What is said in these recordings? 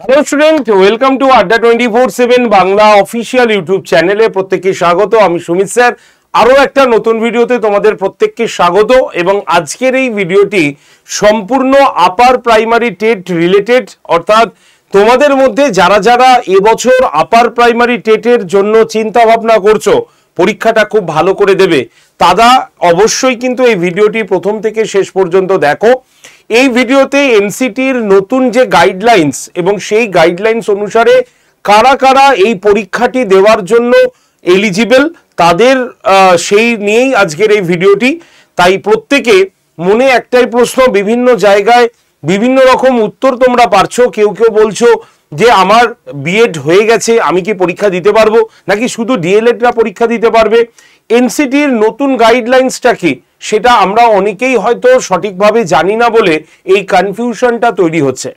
Hello student, welcome to আড্ডা 24/7 Bangla official YouTube চ্যানেলে প্রত্যেককে স্বাগত। আমি সুমিত স্যার আরও একটা নতুন ভিডিওতে তোমাদের প্রত্যেককে স্বাগত। এবং আজকের এই ভিডিওটি সম্পূর্ণ আপার প্রাইমারি টেট রিলেটেড, অর্থাৎ তোমাদের মধ্যে যারা যারা এবছর আপার প্রাইমারি টেটের জন্য চিন্তা ভাবনা করছো, পরীক্ষাটা খুব ভালো করে দেবে, তারা অবশ্যই কিন্তু এই ভিডিওটি প্রথম থেকে শেষ পর্যন্ত দেখো। এই ভিডিওতে এনসিটির নতুন যে গাইডলাইন্স এবং সেই গাইডলাইন্স অনুসারে কারা কারা এই পরীক্ষাটি দেওয়ার জন্য এলিজিবল, তাদের সেই নিয়েই আজকের এই ভিডিওটি। তাই প্রত্যেকে মনে একটাই প্রশ্ন, বিভিন্ন জায়গায় বিভিন্ন রকম উত্তর তোমরা পারছো। কেউ কেউ বলছো যে আমার বিএড হয়ে গেছে, আমি কি পরীক্ষা দিতে পারবো, নাকি শুধু ডিএলএডরা পরীক্ষা দিতে পারবে। এনসিটির নতুন গাইডলাইন্সটা কি সেটা আমরা অনেকেই হয়তো সঠিকভাবে জানি না বলে এই কনফিউশনটা তৈরি হচ্ছে।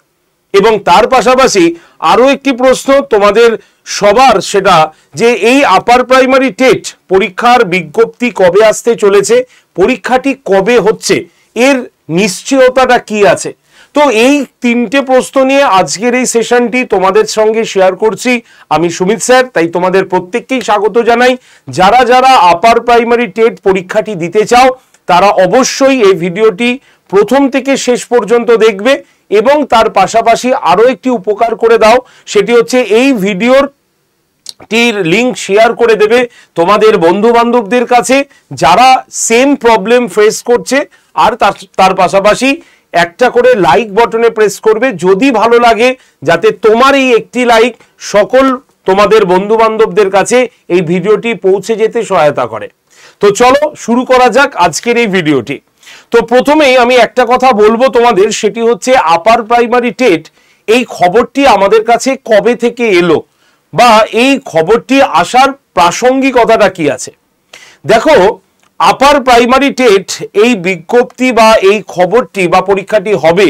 এবং তার পাশাপাশি আরও একটি প্রশ্ন তোমাদের সবার, সেটা যে এই আপার প্রাইমারি টেট পরীক্ষার বিজ্ঞপ্তি কবে আসতে চলেছে, পরীক্ষাটি কবে হচ্ছে, এর নিশ্চয়তাটা কি আছে। তো এই তিনটে প্রশ্ন নিয়ে আজকের এই সেশনটি তোমাদের সঙ্গে শেয়ার করছি আমি সুমিত স্যার। তাই তোমাদের প্রত্যেককেই স্বাগত জানাই। যারা যারা আপার প্রাইমারি টেট পরীক্ষাটি দিতে চাও তারা অবশ্যই এই ভিডিওটি প্রথম থেকে শেষ পর্যন্ত দেখবে। এবং তার পাশাপাশি আরও একটি উপকার করে দাও, সেটি হচ্ছে এই ভিডিওর লিংক শেয়ার করে দেবে তোমাদের বন্ধু বান্ধবদের কাছে যারা সেম প্রবলেম ফেস করছে। আর তার পাশাপাশি একটা করে লাইক বটনে প্রেস করবে যদি ভালো লাগে, যাতে তোমার এই একটি লাইক সকল তোমাদের বন্ধু বান্ধবদের কাছে এই ভিডিওটি পৌঁছে যেতে সহায়তা করে। তো চলো শুরু করা যাক আজকের এই ভিডিওটি। তো প্রথমেই আমি একটা কথা বলবো তোমাদের, সেটি হচ্ছে আপার প্রাইমারি টেট এই খবরটি আমাদের কাছে কবে থেকে এলো, বা এই খবরটি আসার প্রাসঙ্গিকতাটা কি আছে। দেখো, আপার প্রাইমারি টেট এই বিজ্ঞপ্তি বা এই খবরটি বা পরীক্ষাটি হবে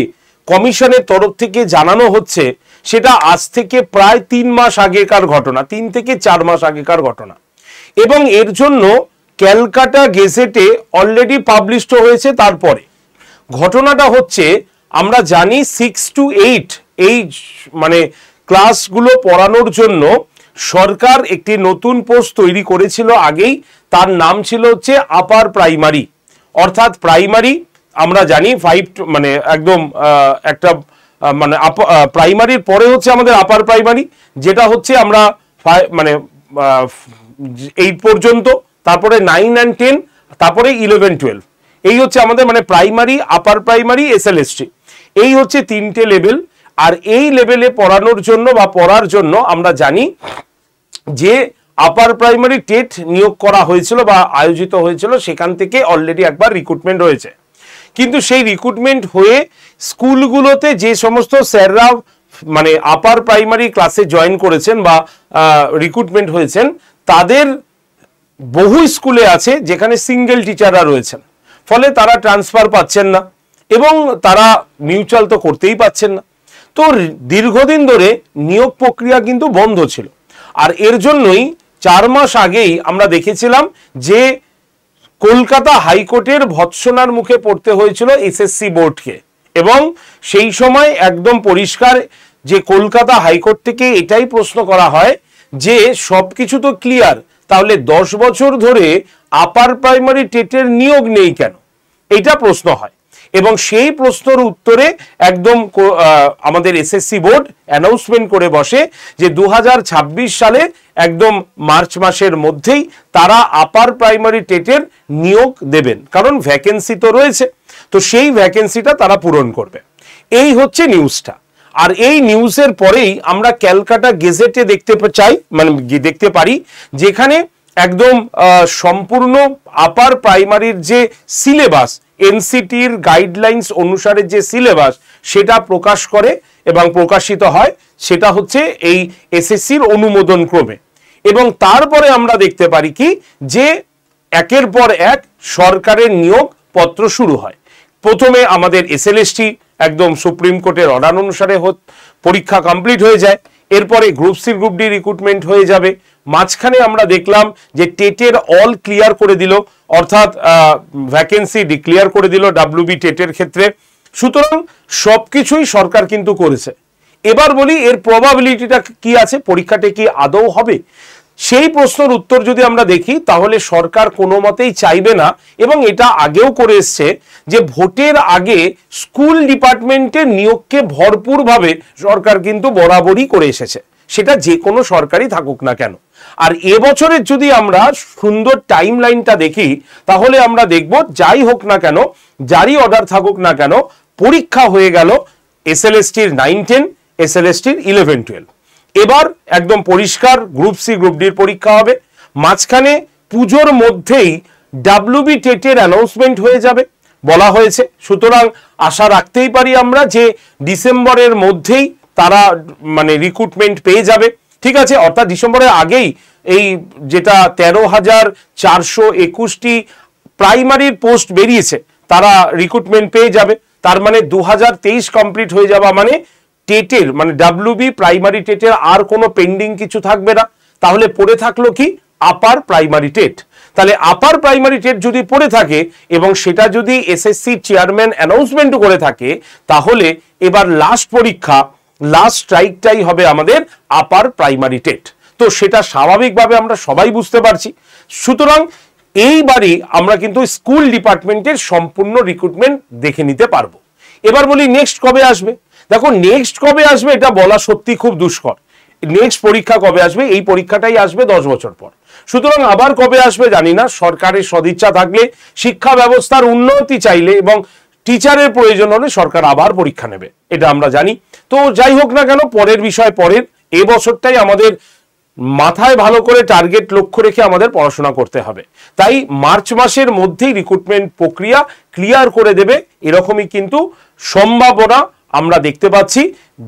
কমিশনের তরফ থেকে জানানো হচ্ছে, সেটা আজ থেকে প্রায় 3 মাস আগেকার ঘটনা, 3 থেকে 4 মাস আগেকার ঘটনা। এবং এর জন্য ক্যালকাটা গেজেটে অলরেডি পাবলিশড হয়েছে। তারপরে ঘটনাটা হচ্ছে, আমরা জানি 6 to 8 এই মানে ক্লাসগুলো পড়ানোর জন্য সরকার একটি নতুন পোস্ট তৈরি করেছিল আগেই। তার নাম ছিল হচ্ছে আপার প্রাইমারি, অর্থাৎ প্রাইমারি আমরা জানি 5 মানে একদম একটা মানে প্রাইমারির পরে হচ্ছে আমাদের আপার প্রাইমারি, যেটা হচ্ছে আমরা মানে 8 পর্যন্ত, তারপরে 9 and 10, তারপরে 11, 12, এই হচ্ছে আমাদের মানে প্রাইমারি, আপার প্রাইমারি, এসএলএসটি, এই হচ্ছে 3টে লেভেল। আর এই লেভেলে পড়ানোর জন্য বা পড়ার জন্য আমরা জানি যে আপার প্রাইমারি টেট নিয়োগ করা হয়েছিল বা আয়োজিত হয়েছিল, সেখান থেকে অলরেডি একবার রিক্রুটমেন্ট হয়েছে। কিন্তু সেই রিক্রুটমেন্ট হয়ে স্কুলগুলোতে যে সমস্ত স্যাররা মানে আপার প্রাইমারি ক্লাসে জয়েন করেছেন বা রিক্রুটমেন্ট হয়েছেন, তাদের বহু স্কুলে আছে যেখানে সিঙ্গেল টিচাররা রয়েছেন, ফলে তারা ট্রান্সফার পাচ্ছেন না এবং তারা মিউচুয়াল তো করতেই পাচ্ছেন না। তো দীর্ঘদিন ধরে নিয়োগ প্রক্রিয়া কিন্তু বন্ধ ছিল। আর এর জন্যই 4 মাস আগেই আমরা দেখেছিলাম যে কলকাতা হাইকোর্টের ভৎসনার মুখে পড়তে হয়েছিল এসএসসি বোর্ডকে। এবং সেই সময় একদম পরিষ্কার যে কলকাতা হাইকোর্ট থেকে এটাই প্রশ্ন করা হয় যে সবকিছু তো ক্লিয়ার, তাহলে 10 বছর ধরে আপার প্রাইমারি টেটের নিয়োগ নেই কেন, এইটা প্রশ্ন হয়। এবং সেই প্রশ্নের উত্তরে একদম আমাদের এসএসসি বোর্ড অ্যানাউন্সমেন্ট করে বসে যে 2026 সালে একদম মার্চ মাসের মধ্যেই তারা আপার প্রাইমারি টেটের নিয়োগ দেবেন, কারণ ভ্যাকেন্সি তো রয়েছে, তো সেই ভ্যাকেন্সিটা তারা পূরণ করবে। এই হচ্ছে নিউজটা। আর এই নিউজের পরেই আমরা ক্যালকাটা গেজেটে দেখতে পারি, যেখানে একদম সম্পূর্ণ আপার প্রাইমারির যে সিলেবাস, এনসিটির গাইডলাইন্স অনুসারে যে সিলেবাস, সেটা প্রকাশ করে এবং প্রকাশিত হয়, সেটা হচ্ছে এই এসএসসির অনুমোদন ক্রমে। এবং তারপরে আমরা দেখতে পারি কি যে একের পর এক সরকারের নিয়োগ পত্র শুরু হয়। প্রথমে আমাদের এসএলএসটি একদম সুপ্রিম কোর্টের অর্ডার অনুসারে পরীক্ষা কমপ্লিট হয়ে যায়। এরপরে group C group D recruitment হয়ে যাবে। মাঝখানে আমরা দেখলাম যে টেটের অল ক্লিয়ার করে দিল, অর্থাৎ ভ্যাকেন্সি ডিক্লেয়ার করে দিল ডাব্লিউবি টেটের ক্ষেত্রে। সুতরাং সবকিছুই সরকার কিন্তু করেছে। এবার বলি এর প্রবাবিলিটিটা কি আছে, পরীক্ষাটা কি আদৌ হবে? সেই প্রশ্নের উত্তর যদি আমরা দেখি তাহলে সরকার কোনো মতেই চাইবে না, এবং এটা আগেও করে এসছে, যে ভোটের আগে স্কুল ডিপার্টমেন্টের নিয়োগকে ভরপুরভাবে সরকার কিন্তু বরাবরই করে এসেছে, সেটা যে কোনো সরকারই থাকুক না কেন। আর এবছরের যদি আমরা সুন্দর টাইম লাইনটা দেখি তাহলে আমরা দেখব যাই হোক না কেন, যারই অর্ডার থাকুক না কেন, পরীক্ষা হয়ে গেল এসএলএসটির 9-10, এসএলএসটির 11-12। এবার একদম পরিষ্কার গ্রুপ সি গ্রুপ ডির পরীক্ষা হবে। মাঝখানে পুজোর মধ্যেই ডাব্লিউবি টেটের অ্যানাউন্সমেন্ট হয়ে যাবে বলা হয়েছে, সুতরাং আশা রাখতেই পারি আমরা যে ডিসেম্বরের মধ্যেই তারা মানে রিক্রুটমেন্ট পেয়ে যাবে। ঠিক আছে, অর্থাৎ ডিসেম্বরের আগেই এই যেটা 13,421টি প্রাইমারির পোস্ট বেরিয়েছে তারা রিক্রুটমেন্ট পেয়ে যাবে। তার মানে 2023 কমপ্লিট হয়ে যাওয়া মানে টেটের মানে ডাব্লিউবি প্রাইমারি টেটের আর কোনো পেন্ডিং কিছু থাকবে না। তাহলে পড়ে থাকলো কি আপার প্রাইমারি টেট। তাহলে আপার প্রাইমারি টেট যদি পড়ে থাকে এবং সেটা যদি এসএসসি চেয়ারম্যান অ্যানাউন্সমেন্ট করে থাকে, তাহলে এবার লাস্ট পরীক্ষা লাস্ট স্ট্রাইকটাই হবে আমাদের আপার প্রাইমারি টেট। তো সেটা স্বাভাবিকভাবে আমরা সবাই বুঝতে পারছি। সুতরাং এইবারই আমরা কিন্তু স্কুল ডিপার্টমেন্টের সম্পূর্ণ রিক্রুটমেন্ট দেখে নিতে পারবো। এবার বলি নেক্সট কবে আসবে। দেখো নেক্সট কবে আসবে এটা বলা সত্যি খুব দুষ্কর। নেক্সট পরীক্ষা কবে আসবে, এই পরীক্ষাটাই আসবে 10 বছর পর। সুতরাং আবার কবে আসবে জানি না। সরকারের সদিচ্ছা থাকলে, শিক্ষা ব্যবস্থার উন্নতি চাইলে এবং টিচারের প্রয়োজন হলে সরকার আবার পরীক্ষা নেবে, এটা আমরা জানি। তো যাই হোক না কেন, পরের বিষয় পরের, এ বছরটাই আমাদের মাথায় ভালো করে টার্গেট লক্ষ্য রেখে আমাদের পড়াশোনা করতে হবে। তাই মার্চ মাসের মধ্যেই রিক্রুটমেন্ট প্রক্রিয়া ক্লিয়ার করে দেবে এরকমই কিন্তু সম্ভাবনা আমরা দেখতে পাচ্ছি,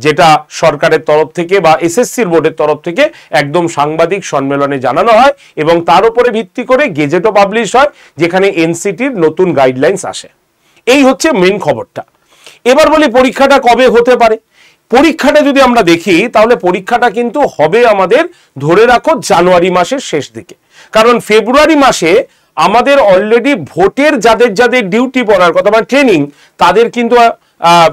যেটা সরকারের তরফ থেকে বা এসএসসির বোর্ডের তরফ থেকে একদম সাংবাদিক সম্মেলনে জানানো হয় এবং তার উপরে ভিত্তি করে গেজেটও পাবলিশ হয়, যেখানে এনসিটির নতুন গাইডলাইন্স আসে। এই হচ্ছে মেন খবরটা। এবার বলি পরীক্ষাটা কবে হতে পারে। পরীক্ষাটা যদি আমরা দেখি তাহলে পরীক্ষাটা কিন্তু হবে আমাদের ধরে রাখো জানুয়ারি মাসের শেষ দিকে, কারণ ফেব্রুয়ারি মাসে আমাদের অলরেডি ভোটের যাদের যাদের ডিউটি পড়ার কথা বা ট্রেনিং, তাদের কিন্তু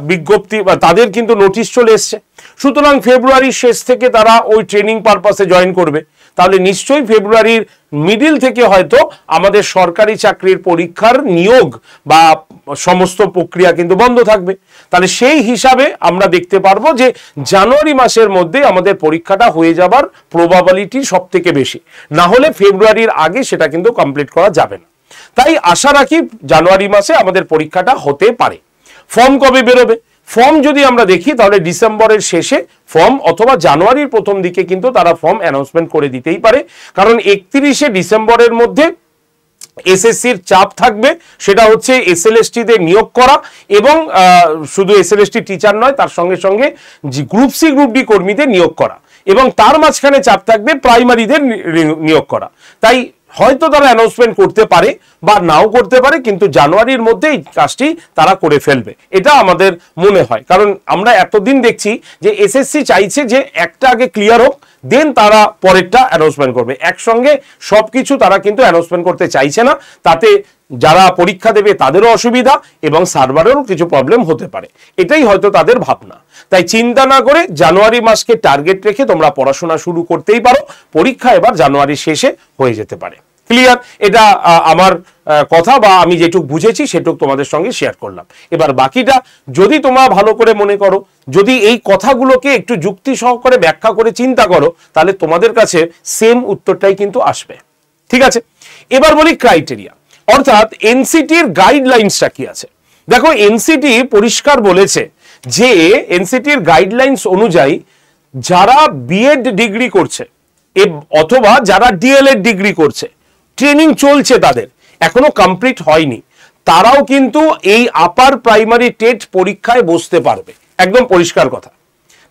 বিজ্ঞপ্তি বা তাদের কিন্তু নোটিশ চলে এসছে। সুতরাং ফেব্রুয়ারির শেষ থেকে তারা ওই ট্রেনিং পারপাসে জয়েন করবে। তাহলে নিশ্চয়ই ফেব্রুয়ারির মিডিল থেকে হয়তো আমাদের সরকারি চাকরির পরীক্ষার নিয়োগ বা সমস্ত প্রক্রিয়া কিন্তু বন্ধ থাকবে। তাহলে সেই হিসাবে আমরা দেখতে পারবো যে জানুয়ারি মাসের মধ্যে আমাদের পরীক্ষাটা হয়ে যাবার প্রবাবিলিটি সব থেকে বেশি, না হলে ফেব্রুয়ারির আগে সেটা কিন্তু কমপ্লিট করা যাবে না। তাই আশা রাখি জানুয়ারি মাসে আমাদের পরীক্ষাটা হতে পারে। ফর্ম কবে বেরোবে? ফর্ম যদি আমরা দেখি তাহলে ডিসেম্বরের শেষে ফর্ম অথবা জানুয়ারির প্রথম দিকে কিন্তু তারা ফর্ম অ্যানাউন্সমেন্ট করে দিতেই পারে, কারণ 31শে ডিসেম্বরের মধ্যে এসএসসির চাপ থাকবে, সেটা হচ্ছে এসএলএসটিতে নিয়োগ করা এবং শুধু এসএলএসটি টিচার নয়, তার সঙ্গে সঙ্গে গ্রুপ সি গ্রুপ ডি কর্মীদের নিয়োগ করা এবং তার মাঝখানে চাপ থাকবে প্রাইমারিদের নিয়োগ করা। তাই হয়তো তারা অ্যানাউন্সমেন্ট করতে পারে বা নাও করতে পারে, কিন্তু জানুয়ারির মধ্যে এই কাজটি তারা করে ফেলবে, এটা আমাদের মনে হয়। কারণ আমরা এতদিন দেখছি যে এসএসসি চাইছে যে একটা আগে ক্লিয়ার হোক, দেন তারা পরেরটা অ্যানাউন্সমেন্ট করবে। একসঙ্গে সবকিছু তারা কিন্তু অ্যানাউন্সমেন্ট করতে চাইছে না, তাতে যারা পরীক্ষা দেবে তাদেরও অসুবিধা এবং সার্ভারেরও কিছু প্রবলেম হতে পারে, এটাই হয়তো তাদের ভাবনা। তাই চিন্তা না করে জানুয়ারি মাসকে টার্গেট রেখে তোমরা পড়াশোনা শুরু করতেই পারো। পরীক্ষা এবার জানুয়ারির শেষে হয়ে যেতে পারে। ক্লিয়ার? এটা আমার কথা বা আমি যেটুকু বুঝেছি সেটুকু তোমাদের সঙ্গে শেয়ার করলাম। এবার বাকিটা যদি তোমরা ভালো করে মনে করো, যদি এই কথাগুলোকে একটু যুক্তি সহকারে ব্যাখ্যা করে চিন্তা করো, তাহলে তোমাদের কাছে সেম উত্তরটাই কিন্তু আসবে। ঠিক আছে, এবার বলি ক্রাইটেরিয়া, অর্থাৎ এনসিটির গাইডলাইন্সটা কি আছে। দেখো এনসিটি পরিষ্কার বলেছে যে এনসিটির গাইডলাইন্স অনুযায়ী যারা বিএড ডিগ্রি করছে অথবা যারা ডিএলএড ডিগ্রি করছে, ট্রেনিং চলছে, তাদের এখনো কমপ্লিট হয়নি, তারাও কিন্তু এই আপার প্রাইমারি টেট পরীক্ষায় বসতে পারবে। একদম পরিষ্কার কথা।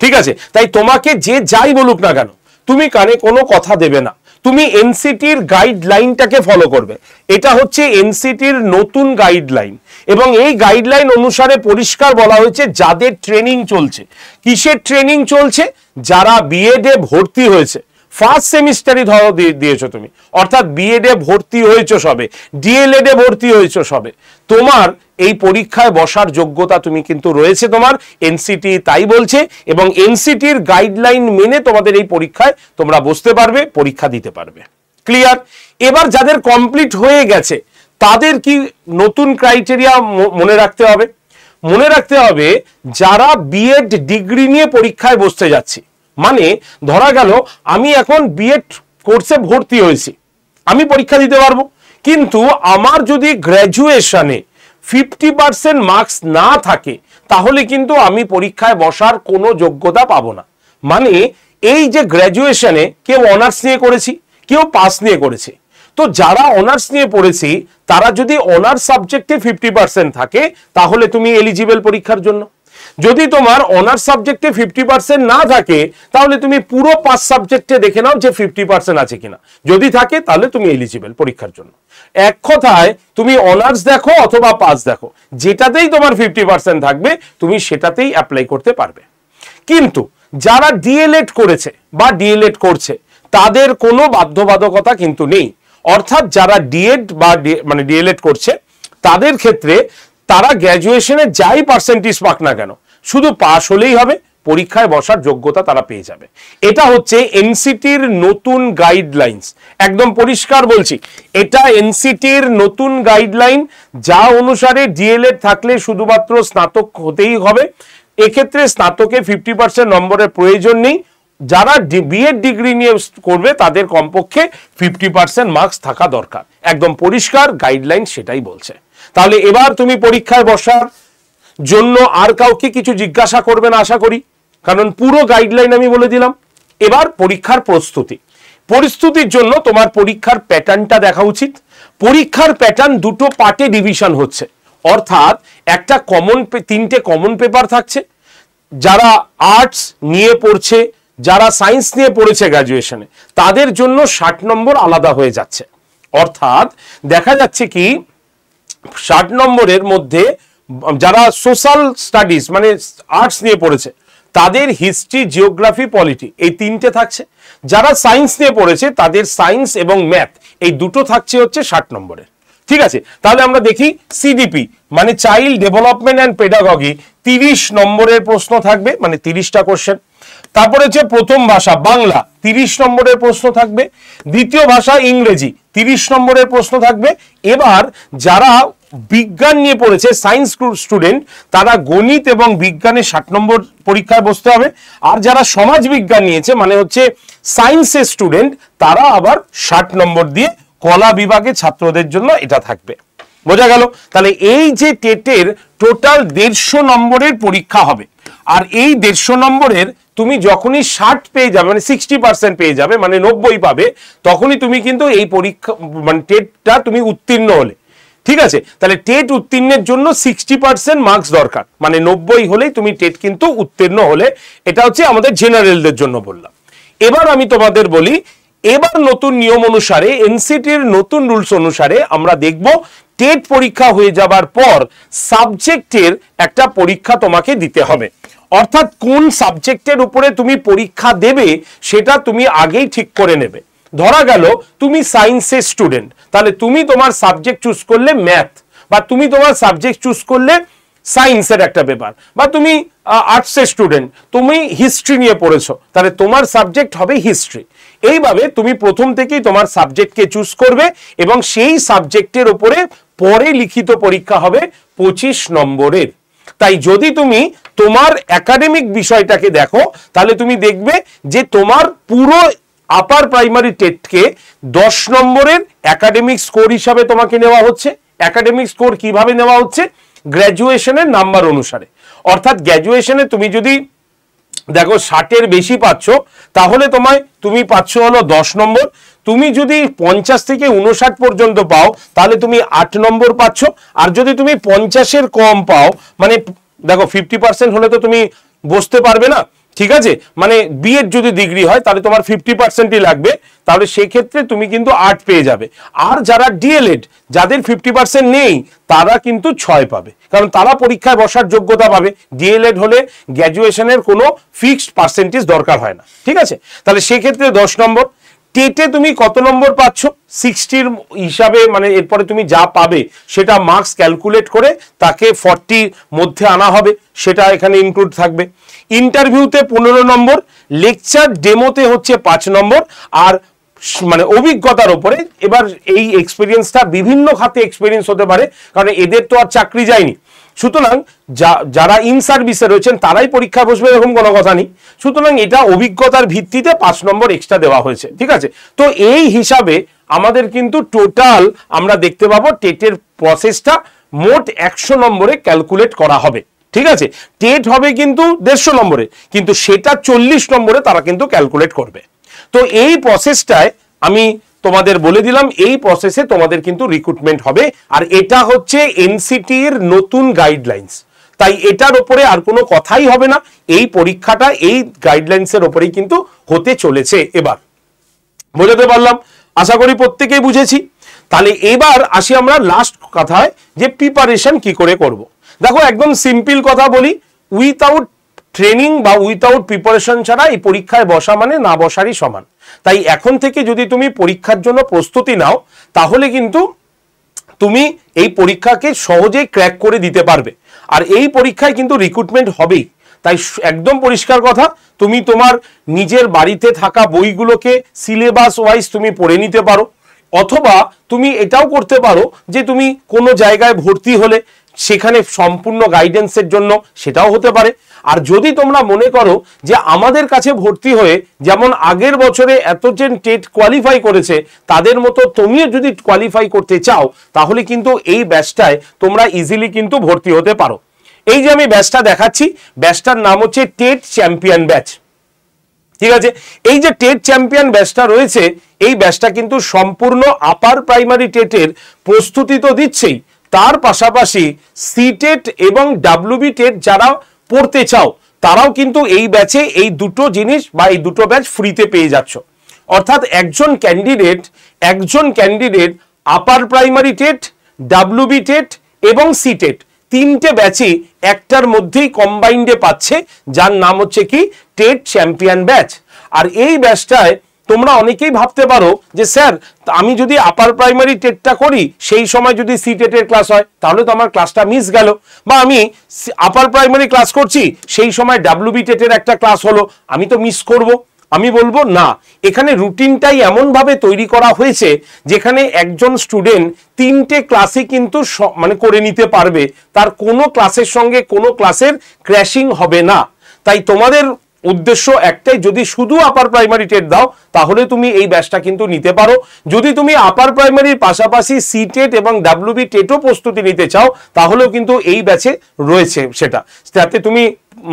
ঠিক আছে, তাই তোমাকে যে যাই বলুক না কেন, তুমি কানে কোনো কথা দেবে না, তুমি এনসিটির গাইডলাইনটাকে ফলো করবে। এটা হচ্ছে এনসিটির নতুন গাইডলাইন এবং এই গাইডলাইন অনুসারে পরিষ্কার বলা হয়েছে যাদের ট্রেনিং চলছে। কিসের ট্রেনিং চলছে? যারা বিএড এ ভর্তি হয়েছে, ফার্স্ট সেমিস্টারই ধরো দিয়েছো তুমি, অর্থাৎ বিএড এ ভর্তি হয়েছো সবে, ডিএলএড এ ভর্তি হয়েছো সবে, তোমার এই পরীক্ষায় বসার যোগ্যতা তুমি কিন্তু রয়েছে তোমার, এনসিটি তাই বলছে, এবং এনসিটির গাইডলাইন মেনে তোমাদের এই পরীক্ষায় তোমরা বসতে পারবে, পরীক্ষা দিতে পারবে। ক্লিয়ার? এবার যাদের কমপ্লিট হয়ে গেছে তাদের কি নতুন ক্রাইটেরিয়া মনে রাখতে হবে? মনে রাখতে হবে যারা বিএড ডিগ্রি নিয়ে পরীক্ষায় বসতে যাচ্ছি, মানে ধরা গেল আমি এখন বিএড কোর্সে ভর্তি হয়েছি, আমি পরীক্ষা দিতে পারবো, কিন্তু আমার যদি গ্র্যাজুয়েশনে 50% মার্কস না থাকে তাহলে কিন্তু আমি পরীক্ষায় বসার কোনো যোগ্যতা পাবো না। মানে এই যে গ্র্যাজুয়েশনে কেউ অনার্স নিয়ে করেছি, কেউ পাস নিয়ে করেছে, তো যারা অনার্স নিয়ে পড়েছি তারা যদি অনার্স সাবজেক্টে 50% থাকে তাহলে তুমি এলিজিবল পরীক্ষার জন্য। যদি তোমার অনার্স সাবজেক্টে 50% না থাকে তাহলে তুমি পুরো 5 সাবজেক্টে দেখে নাও যে 50% আছে কিনা, যদি থাকে তাহলে তুমি এলিজিবল পরীক্ষার জন্য। এক কথায় তুমি অনার্স দেখো অথবা পাস দেখো, যেটাতেই তোমার 50% থাকবে তুমি সেটাতেই অ্যাপ্লাই করতে পারবে। কিন্তু যারা ডিএলএড করেছে বা ডিএলএড করছে তাদের কোনো বাধ্যবাধকতা কিন্তু নেই, অর্থাৎ যারা ডিএড বা মানে ডিএলএড করছে তাদের ক্ষেত্রে তারা গ্র্যাজুয়েশনে যাই পার্সেন্টেজ পাক না কেন শুধু পাস হলেই হবে, পরীক্ষায় বসার যোগ্যতা তারা পেয়ে যাবে। এটা হচ্ছে এনসিটির নতুন গাইডলাইন্স, একদম পরিষ্কার বলছি, এটা এনসিটির নতুন গাইডলাইন, যা অনুসারে ডিএলএড থাকলে শুধুমাত্র স্নাতক হতেই হবে। এক্ষেত্রে স্নাতকে 50% নম্বরের প্রয়োজন নেই, যারা বিএড ডিগ্রি নিয়ে করবে তাদের কমপক্ষে 50% মার্কস থাকা দরকার, একদম পরিষ্কার গাইডলাইন সেটাই বলছে। তাহলে এবার তুমি পরীক্ষায় বসার জন্য আর কাউকে কিছু জিজ্ঞাসা করবে না আশা করি, কারণ পুরো গাইডলাইন আমি বলে দিলাম। এবার পরীক্ষার প্রস্তুতির জন্য তোমার পরীক্ষার প্যাটার্নটা দেখা উচিত। পরীক্ষার প্যাটার্ন দুটো পার্টে ডিভিশন হচ্ছে, অর্থাৎ একটা তিনটে কমন পেপার থাকছে, যারা আর্টস নিয়ে পড়ছে, যারা সায়েন্স নিয়ে পড়েছে গ্র্যাজুয়েশনে তাদের জন্য 60 নম্বর আলাদা হয়ে যাচ্ছে। অর্থাৎ দেখা যাচ্ছে কি 60 নম্বরের মধ্যে যারা সোশ্যাল স্টাডিজ মানে আর্টস নিয়ে পড়েছে তাদের হিস্ট্রি, জিওগ্রাফি, পলিটি এই তিনটে থাকছে, যারা সায়েন্স নিয়ে পড়েছে তাদের সায়েন্স এবং ম্যাথ এই দুটো থাকছে হচ্ছে 60 নম্বরের। ঠিক আছে, তাহলে আমরা দেখি সিডিপি মানে চাইল্ড ডেভেলপমেন্ট অ্যান্ড পেডাগজি 30 নম্বরের প্রশ্ন থাকবে, মানে 30টা কোশ্চেন। তারপরে হচ্ছে প্রথম ভাষা বাংলা 30 নম্বরের প্রশ্ন থাকবে, দ্বিতীয় ভাষা ইংরেজি 30 নম্বরের প্রশ্ন থাকবে। এবার যারা বিজ্ঞান নিয়ে পড়েছে সায়েন্স স্টুডেন্ট তারা গণিত এবং বিজ্ঞানে 60 নম্বর পরীক্ষায় বসতে হবে, আর যারা সমাজ বিজ্ঞান নিয়েছে মানে হচ্ছে সায়েন্সের স্টুডেন্ট তারা আবার 60 নম্বর দিয়ে কলা বিভাগের ছাত্রদের জন্য এটা থাকবে। বোঝা গেল? তাহলে এই যে টেটের টোটাল 150 নম্বরের পরীক্ষা হবে, আর এই 150 নম্বরের তুমি যখনই 60 পেয়ে যাবে মানে 60% পেয়ে যাবে মানে 90 পাবে, তখনই তুমি কিন্তু এই পরীক্ষা মানে টেটটা তুমি উত্তীর্ণ হলে। ঠিক আছে, তাহলে টেট উত্তীর্ণের জন্য 60% মার্কস দরকার, মানে 90 হলেই তুমি টেট কিন্তু উত্তীর্ণ হলে। এটা হচ্ছে আমাদের জেনারেলদের জন্য বললাম। এবার আমি তোমাদের বলি, এবার নতুন নিয়ম অনুসারে এনসিটির নতুন রুলস অনুসারে আমরা দেখব টেট পরীক্ষা হয়ে যাবার পর সাবজেক্টের একটা পরীক্ষা তোমাকে দিতে হবে, অর্থাৎ কোন সাবজেক্টের উপরে তুমি পরীক্ষা দেবে সেটা তুমি আগেই ঠিক করে নেবে। ধরা গেল তুমি সায়েন্সের স্টুডেন্ট, তাহলে তুমি তোমার সাবজেক্ট চুজ করলে ম্যাথ, বা তুমি তোমার সাবজেক্ট চুজ করলে সায়েন্সের একটা পেপার, বা তুমি আর্টসের স্টুডেন্ট তুমি হিস্ট্রি নিয়ে পড়েছো তাহলে তোমার সাবজেক্ট হবে হিস্ট্রি। এইভাবে তুমি প্রথম থেকেই তোমার সাবজেক্টকে চুজ করবে এবং সেই সাবজেক্টের উপরে পরে লিখিত পরীক্ষা হবে 25 নম্বরের। তাই যদি তুমি তোমার একাডেমিক বিষয়টাকে দেখো তাহলে তুমি দেখবে যে তোমার পুরো আপার প্রাইমারি টেটকে 10 নম্বরের একাডেমিক স্কোর হিসাবে তোমাকে নেওয়া হচ্ছে। একাডেমিক স্কোর কিভাবে নেওয়া হচ্ছে? গ্র্যাজুয়েশনের নাম্বার অনুসারে, অর্থাৎ গ্র্যাজুয়েশনে তুমি যদি দেখো 60-এর বেশি পাচ্ছ তাহলে তুমি পাচ্ছ হলো 10 নম্বর। তুমি যদি 50 থেকে 59 পর্যন্ত পাও তাহলে তুমি 8 নম্বর পাচ্ছ। আর যদি তুমি 50-এর কম পাও, মানে দেখো 50% হলে তো তুমি বসতে পারবে না, ঠিক আছে, মানে বিএড যদি ডিগ্রি হয় তাহলে তোমার 50%ই লাগবে, তাহলে সেই ক্ষেত্রে তুমি কিন্তু 8 পেয়ে যাবে। আর যারা ডিএলএড, যাদের 50% নেই, তারা কিন্তু 6 পাবে, কারণ তারা পরীক্ষায় বসার যোগ্যতা পাবে। ডিএলএড হলে গ্র্যাজুয়েশনের কোনো ফিক্সড পার্সেন্টেজ দরকার হয় না, ঠিক আছে। তাহলে সেক্ষেত্রে 10 নম্বর। টেটে তুমি কত নম্বর পাচ্ছ 60 হিসাবে, মানে এরপরে তুমি যা পাবে সেটা মার্কস ক্যালকুলেট করে তাকে 40 মধ্যে আনা হবে, সেটা এখানে ইনক্লুড থাকবে। ইন্টারভিউতে 15 নম্বর, লেকচার ডেমোতে হচ্ছে 5 নম্বর, আর মানে অভিজ্ঞতার উপরে। এবার এই এক্সপিরিয়েন্সটা বিভিন্ন খাতে এক্সপিরিয়েন্স হতে পারে, কারণ এদের তো আর চাকরি যায়নি, সুতরাং যারা ইন সার্ভিসে রয়েছেন তারাই পরীক্ষা বসবে এরকম কোনো কথা নেই। সুতরাং এটা অভিজ্ঞতার ভিত্তিতে 5 নম্বর এক্সট্রা দেওয়া হয়েছে, ঠিক আছে। তো এই হিসাবে আমাদের কিন্তু টোটাল আমরা দেখতে পাবো টেটের প্রসেসটা মোট 100 নম্বরে ক্যালকুলেট করা হবে, ঠিক আছে। টেট হবে কিন্তু 150 নম্বরে, কিন্তু সেটা 40 নম্বরে তারা কিন্তু ক্যালকুলেট করবে। তো এই প্রসেসটায় আমি তোমাদের বলে দিলাম, এই প্রসেসে তোমাদের কিন্তু রিক্রুটমেন্ট হবে, আর এটা হচ্ছে এনসিটির নতুন গাইডলাইন্স, তাই এটার উপরে আর কোনো কথাই হবে না। এই পরীক্ষাটা এই গাইডলাইন্সের উপরেই কিন্তু হতে চলেছে। এবার বোঝাতে পারলাম, আশা করি প্রত্যেকেই বুঝেছি। তাহলে এবার আসি আমরা লাস্ট কথায়, যে প্রিপারেশন কি করে করব। দেখো একদম সিম্পল কথা বলি, উইথাউট ট্রেনিং বা উইথাউট প্রিপারেশন ছাড়া এই পরীক্ষায় বসা মানে না বসারই সমান। তাই এখন থেকে যদি তুমি পরীক্ষার জন্য প্রস্তুতি নাও, তাহলে কিন্তু তুমি এই পরীক্ষাকে সহজেই ক্র্যাক করে দিতে পারবে। আর এই পরীক্ষায় কিন্তু রিক্রুটমেন্ট হবেই, তাই একদম পরিষ্কার কথা, তুমি তোমার নিজের বাড়িতে থাকা বইগুলোকে সিলেবাস ওয়াইজ তুমি পড়ে নিতে পারো, অথবা তুমি এটাও করতে পারো যে তুমি কোনো জায়গায় ভর্তি হলে সেখানে সম্পূর্ণ গাইডেন্সের জন্য সেটাও হতে পারে। আর যদি তোমরা মনে করো যে আমাদের কাছে ভর্তি হয়ে যেমন আগের বছরে এতজন টেট কোয়ালিফাই করেছে তাদের মতো তুমিও যদি কোয়ালিফাই করতে চাও, তাহলে কিন্তু এই ব্যাচটায় তোমরা ইজিলি কিন্তু ভর্তি হতে পারো। এই যে আমি ব্যাচটা দেখাচ্ছি, ব্যাচটার নাম হচ্ছে টেট চ্যাম্পিয়ন ব্যাচ, ঠিক আছে। এই যে টেট চ্যাম্পিয়ন ব্যাচটা রয়েছে, এই ব্যাচটা কিন্তু সম্পূর্ণ আপার প্রাইমারি টেটের প্রস্তুতি তো দিচ্ছেই, তার পাশাপাশি সিটেট এবং ডাব্লিউবি টেট যারা পড়তে চাও তারাও কিন্তু এই ব্যাচে এই দুটো জিনিস বা এই দুটো ব্যাচ ফ্রিতে পেয়ে যাচ্ছ। অর্থাৎ একজন candidate upper primary TET, WB TET এবং সিটেট তিনটে ব্যাচই একটার মধ্যেই কম্বাইন্ডে পাচ্ছে, যার নাম হচ্ছে কি টেট চ্যাম্পিয়ন ব্যাচ। আর এই ব্যাচটায় তোমরা অনেকেই ভাবতে পারো যে স্যার আমি যদি আপার প্রাইমারি টেটটা করি সেই সময় যদি সিটেটের ক্লাস হয় তাহলে তো আমার ক্লাসটা মিস গেল, বা আমি আপার প্রাইমারি ক্লাস করছি সেই সময় ডাব্লিউবি টেটের একটা ক্লাস হলো, আমি তো মিস করব। আমি বলবো না, এখানে রুটিনটাই এমন ভাবে তৈরি করা হয়েছে যেখানে একজন স্টুডেন্ট তিনটে ক্লাসে কিন্তু মানে করে নিতে পারবে, তার কোনো ক্লাসের সঙ্গে কোনো ক্লাসের ক্র্যাশিং হবে না। তাই তোমাদের উদ্দেশ্য একটাই, যদি শুধু আপার প্রাইমারি টেট দাও তাহলে তুমি এই ব্যাচটা কিন্তু নিতে পারো। যদি তুমি আপার প্রাইমারির পাশাপাশি সিটেট এবং ডাব্লিউবি টেটও প্রস্তুতি নিতে চাও তাহলেও কিন্তু এই ব্যাচে রয়েছে, সেটা যাতে তুমি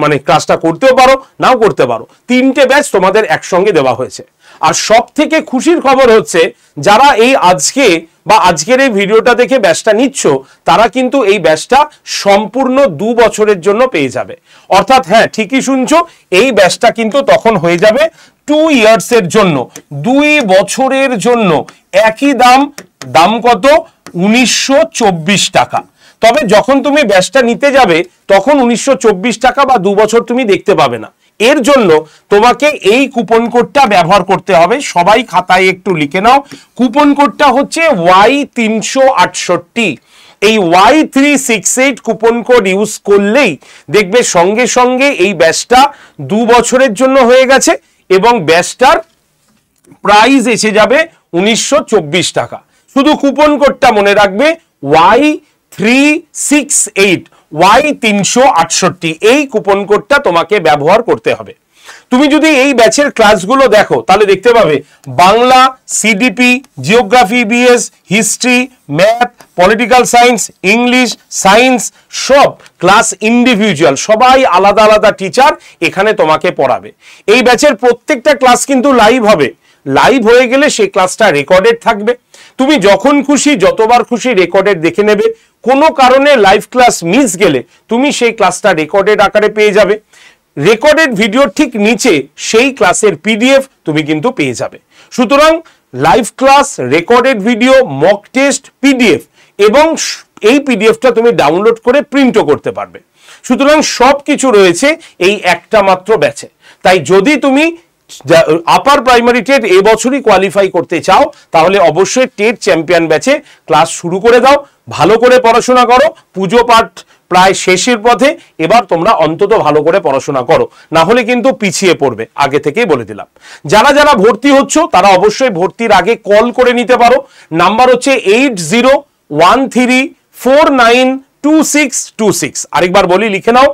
মানে ক্লাসটা করতেও পারো নাও করতে পারো। তিনটে ব্যাচ তোমাদের একসঙ্গে দেওয়া হয়েছে। আর সব থেকে খুশির খবর হচ্ছে যারা এই আজকের এই ভিডিওটা দেখে ব্যাচটা নিচ্ছ তারা কিন্তু এই ব্যাচটা সম্পূর্ণ 2 বছরের জন্য পেয়ে যাবে। অর্থাৎ হ্যাঁ ঠিকই শুনছো, এই ব্যাচটা কিন্তু তখন হয়ে যাবে 2 ইয়ার্সের জন্য, 2 বছরের জন্য। একই দাম কত? 1924 টাকা। তবে যখন তুমি ব্যাচটা নিতে যাবে তখন 1924 টাকা বা 2 বছর তুমি দেখতে পাবে না। এর জন্য তোমাকে এই কুপন কোডটা ব্যবহার করতে হবে। সবাই খাতায় একটু লিখে নাও, কুপন কোডটা হচ্ছে Y368। এই Y368 কুপন কোড ইউজ করলেই দেখবে সঙ্গে সঙ্গে এই ব্যাচটা 2 বছরের জন্য হয়ে গেছে এবং ব্যাচটার প্রাইস এসে যাবে 1924 টাকা। শুধু কুপন কোডটা মনে রাখবে Y368, Y368, এই কুপন কোডটা তোমাকে ব্যবহার করতে হবে। তুমি যদি এই ব্যাচের ক্লাসগুলো দেখো তাহলে দেখতে পাবে Bangla, CDP, geography BS, history, math, political science, English, science সব ক্লাস ইন্ডিভিজুয়াল, সবাই আলাদা আলাদা টিচার এখানে তোমাকে পড়াবে। এই ব্যাচের প্রত্যেকটা ক্লাস কিন্তু লাইভ হবে। লাইভ হয়ে গেলে সেই ক্লাসটা রেকর্ডেড থাকবে, তুমি যখন খুশি যতবার খুশি রেকর্ডেড দেখে নেবে। কোনো কারণে লাইভ ক্লাস মিস গেলে তুমি সেই ক্লাসটা রেকর্ডেড আকারে পেয়ে যাবে। রেকর্ডেড ভিডিওর ঠিক নিচে সেই ক্লাসের পিডিএফ তুমি কিন্তু পেয়ে যাবে। সুতরাং live class, recorded video, mock test, PDF এবং এই পিডিএফটা তুমি ডাউনলোড করে প্রিন্টও করতে পারবে। সুতরাং সব কিছু রয়েছে এই একটা মাত্র ব্যাচে। তাই যদি তুমি আপার প্রাইমারি টেট এবছরই কোয়ালিফাই করতে চাও তাহলে অবশ্যই টেট চ্যাম্পিয়ন ব্যাচে ক্লাস শুরু করে দাও, ভালো করে পড়াশোনা করো। পুজো পাঠ প্রায় শেষের পথে, এবার তোমরা অন্তত ভালো করে পড়াশোনা করো, না হলে কিন্তু পিছিয়ে পড়বে, আগে থেকেই বলে দিলাম। যারা যারা ভর্তি হচ্ছ তারা অবশ্যই ভর্তির আগে কল করে নিতে পারো। নাম্বার হচ্ছে 8013492626। আরেকবার বলি, লিখে নাও,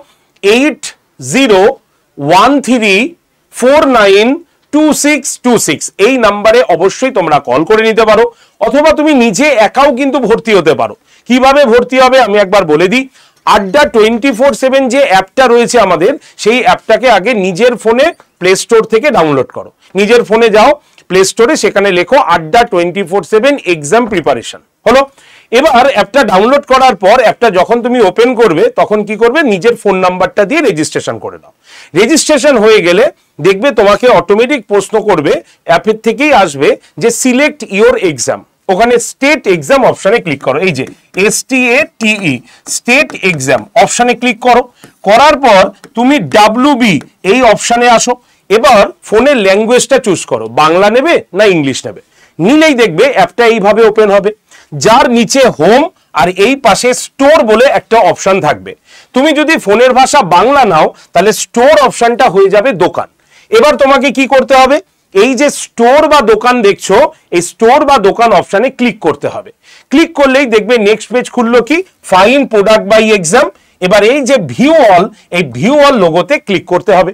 8013492626। এই নাম্বারে অবশ্যই তোমরা কল করে নিতে পারো, অথবা তুমি নিজে একাও কিন্তু ভর্তি হতে পারো। কিভাবে ভর্তি হবে আমি একবার বলে দিই। আড্ডা 24/7 যে অ্যাপটা রয়েছে আমাদের, সেই অ্যাপটাকে আগে নিজের ফোনে প্লে স্টোর থেকে ডাউনলোড করো। নিজের ফোনে যাও প্লে স্টোরে, সেখানে লেখো আড্ডা 24/7 এক্সাম প্রিপারেশন। হলো, এবার অ্যাপটা ডাউনলোড করার পর অ্যাপটা যখন তুমি ওপেন করবে তখন কি করবে, নিজের ফোন নাম্বারটা দিয়ে রেজিস্ট্রেশন করে দাও। রেজিস্ট্রেশন হয়ে গেলে দেখবে তোমাকে অটোমেটিক প্রশ্ন করবে, অ্যাপের থেকেই আসবে যে সিলেক্ট ইওর এক্সাম। ওখানে স্টেট এক্সাম অপশনে ক্লিক করো, এই যে STATE স্টেট এক্সাম অপশনে ক্লিক করো। করার পর তুমি WB এই অপশনে আসো। এবার ফোনের ল্যাঙ্গুয়েজটা চুজ করো, বাংলা নেবে না ইংলিশ নেবে। নিলেই দেখবে অ্যাপটা এইভাবে ওপেন হবে, যার নিচে হোম আর এই পাশে স্টোর বলে একটা অপশন থাকবে। তুমি যদি ফোনের ভাষা বাংলা নাও তাহলে স্টোর অপশনটা হয়ে যাবে দোকান। এবার তোমাকে কি করতে হবে, এই যে স্টোর বা দোকান দেখছো, এই স্টোর বা দোকান অপশনে ক্লিক করতে হবে। ক্লিক করলেই দেখবে নেক্সট পেজ খুললো কি, ফাইন্ড প্রোডাক্ট বাই এক্সাম। এবার এই যে ভিউ অল, এই ভিউ অল লোগোতে ক্লিক করতে হবে।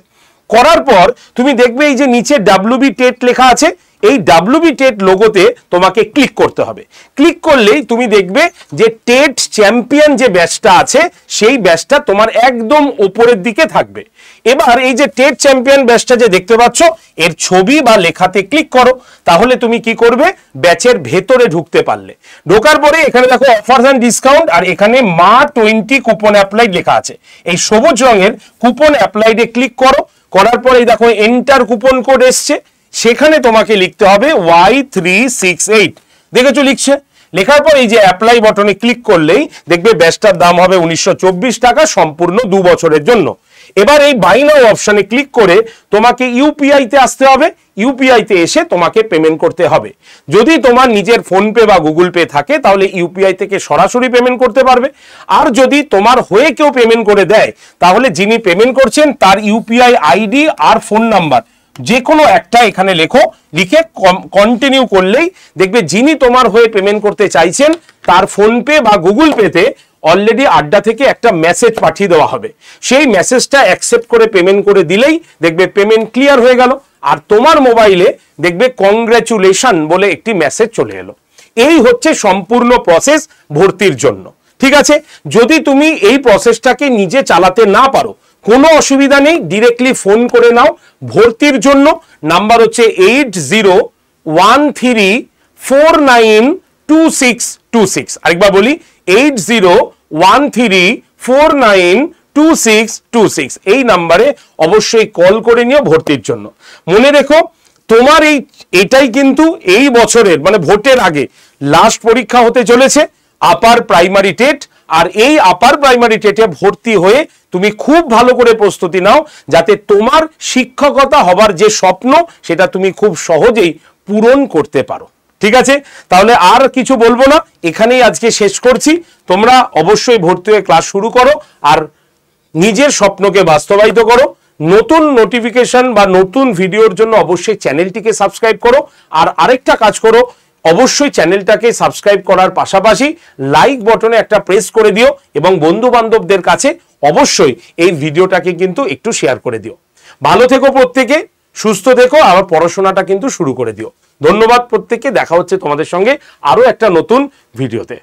করার পর তুমি দেখবে এই যে নিচে WB টেট লেখা আছে, এই WB টেট লোগোতে তোমাকে ক্লিক করতে হবে। ক্লিক করলেই তুমি দেখবে যে টেট চ্যাম্পিয়ন যে ব্যাচটা আছে সেই ব্যাচটা তোমার একদম উপরের দিকে থাকবে। এবার এই যে টেট চ্যাম্পিয়ন ব্যাচটা যে দেখতে পাচ্ছ, এর ছবি বা লেখাতে ক্লিক করো, তাহলে তুমি কি করবে, ব্যাচের ভেতরে ঢুকতে পারলে। ঢোকার পরে এখানে দেখো অফারস এন্ড ডিসকাউন্ট, আর এখানে MA20 কুপন অ্যাপ্লাইড লেখা আছে। এই সবুজ রঙের কুপন অ্যাপ্লাইডে ক্লিক করো। করার পরে দেখো এন্টার কুপন কোড এসছে, সেখানে তোমাকে লিখতে হবে Y368। দেখেছো লিখছে, লেখার পর এই যে অ্যাপ্লাই বাটনে ক্লিক করলেই দেখবে ব্যাচটার দাম হবে 1924 টাকা সম্পূর্ণ 2 বছরের জন্য। এবার এই বাই নাও অপশনে ক্লিক করে তোমাকে ইউপিআই তে আসতে হবে। ইউপিআই তে এসে তোমাকে পেমেন্ট করতে হবে। যদি তোমার নিজের ফোনপে বা গুগল পে থাকে তাহলে ইউপিআই থেকে সরাসরি পেমেন্ট করতে পারবে। আর যদি তোমার হয়ে কেউ পেমেন্ট করে দেয় তাহলে যিনি পেমেন্ট করছেন তার ইউপিআই আইডি আর ফোন নাম্বার যে কোনো একটা এখানে লেখো, লিখে কন্টিনিউ করলেই দেখবে যিনি তোমার হয়ে পেমেন্ট করতে চাইছেন তার ফোনপে বা গুগল পেতে অলরেডি আড্ডা থেকে একটা মেসেজ পাঠিয়ে দেওয়া হবে। সেই মেসেজটা অ্যাকসেপ্ট করে পেমেন্ট করে দিলেই দেখবে পেমেন্ট ক্লিয়ার হয়ে গেল, আর তোমার মোবাইলে দেখবে কংগ্রাচুলেশন বলে একটি মেসেজ চলে এলো। এই হচ্ছে সম্পূর্ণ প্রসেস ভর্তির জন্য। ঠিক আছে, যদি তুমি এই প্রসেসটাকে নিজে চালাতে না পারো কোনো অসুবিধা নেই, ডিরেক্টলি ফোন করে নাও ভর্তির জন্য। নাম্বার হচ্ছে 8013492626। আরেকবার বলি, 8013492626। এই নাম্বারে অবশ্যই কল করে নিও ভর্তির জন্য। মনে রেখো তোমার এটাই কিন্তু এই বছরের মানে ভোটের আগে লাস্ট পরীক্ষা হতে চলেছে আপার প্রাইমারি টেট। আর এই আপার প্রাইমারি টেটে ভর্তি হয়ে তুমি খুব ভালো করে প্রস্তুতি নাও যাতে তোমার শিক্ষকতা হবার যে স্বপ্ন সেটা তুমি খুব সহজেই পূরণ করতে পারো। ঠিক আছে, তাহলে আর কিছু বলবো না, এখানেই আজকে শেষ করছি। তোমরা অবশ্যই ভর্তি হয়ে ক্লাস শুরু করো আর নিজের স্বপ্নকে বাস্তবায়িত করো। নতুন নোটিফিকেশন বা নতুন ভিডিওর জন্য অবশ্যই চ্যানেলটিকে সাবস্ক্রাইব করো। আর আরেকটা কাজ করো, অবশ্যই চ্যানেলটাকে সাবস্ক্রাইব করার পাশাপাশি লাইক বটনে একটা প্রেস করে দিও এবং বন্ধু বান্ধবদের কাছে অবশ্যই এই ভিডিওটাকে কিন্তু একটু শেয়ার করে দিও। ভালো থেকো প্রত্যেকে, সুস্থ থেকো, আবার পড়াশোনাটা কিন্তু শুরু করে দিও। ধন্যবাদ প্রত্যেককে, দেখা হচ্ছে তোমাদের সঙ্গে আরো একটা নতুন ভিডিওতে।